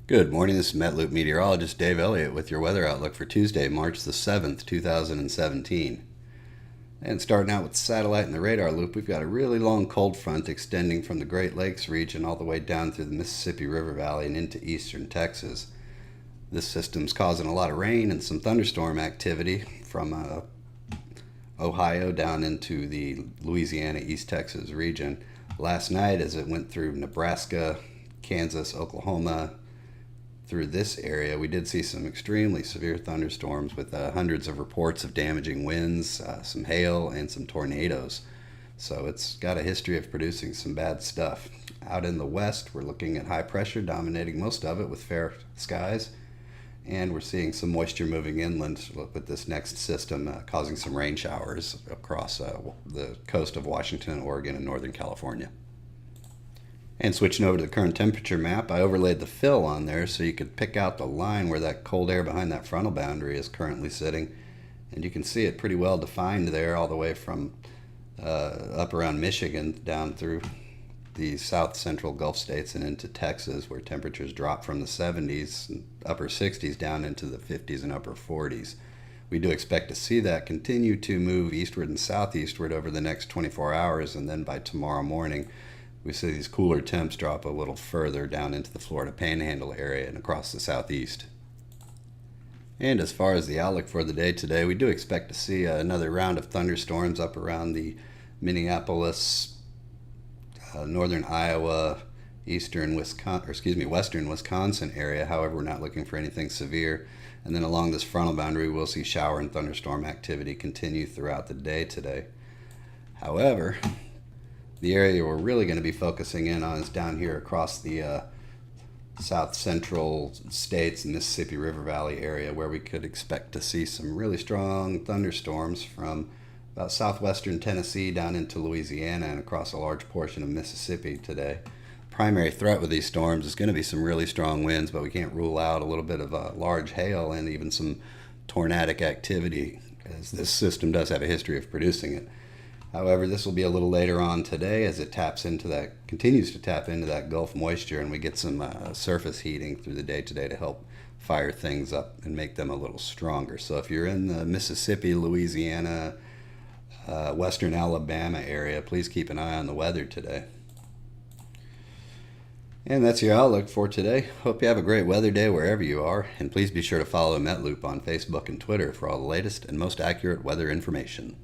Good morning, this is MetLoop meteorologist Dave Elliott with your weather outlook for Tuesday, March the 7th, 2017. And starting out with the satellite and the radar loop, we've got a really long cold front extending from the Great Lakes region all the way down through the Mississippi River Valley and into eastern Texas. This system's causing a lot of rain and some thunderstorm activity from Ohio down into the Louisiana, East Texas region. Last night, as it went through Nebraska, Kansas, Oklahoma, through this area, we did see some extremely severe thunderstorms with hundreds of reports of damaging winds, some hail, and some tornadoes. So it's got a history of producing some bad stuff. Out in the west, we're looking at high pressure dominating most of it with fair skies, and we're seeing some moisture moving inland with this next system causing some rain showers across the coast of Washington, Oregon, and Northern California. And switching over to the current temperature map, I overlaid the fill on there so you could pick out the line where that cold air behind that frontal boundary is currently sitting. And you can see it pretty well defined there all the way from up around Michigan down through the south central Gulf states and into Texas, where temperatures drop from the 70s and upper 60s down into the 50s and upper 40s. We do expect to see that continue to move eastward and southeastward over the next 24 hours, and then by tomorrow morning we see these cooler temps drop a little further down into the Florida Panhandle area and across the southeast. And as far as the outlook for the day today, we do expect to see another round of thunderstorms up around the Minneapolis, northern Iowa, western Wisconsin area. However, we're not looking for anything severe. And then along this frontal boundary, we'll see shower and thunderstorm activity continue throughout the day today. However, the area we're really going to be focusing in on is down here across the south central states and Mississippi River Valley area, where we could expect to see some really strong thunderstorms from about southwestern Tennessee down into Louisiana and across a large portion of Mississippi today. Primary threat with these storms is going to be some really strong winds, but we can't rule out a little bit of large hail and even some tornadic activity, as this system does have a history of producing it. However, this will be a little later on today as it continues to tap into that Gulf moisture, and we get some surface heating through the day today to help fire things up and make them a little stronger. So if you're in the Mississippi, Louisiana, western Alabama area, please keep an eye on the weather today. And that's your outlook for today. Hope you have a great weather day wherever you are, and please be sure to follow MetLoop on Facebook and Twitter for all the latest and most accurate weather information.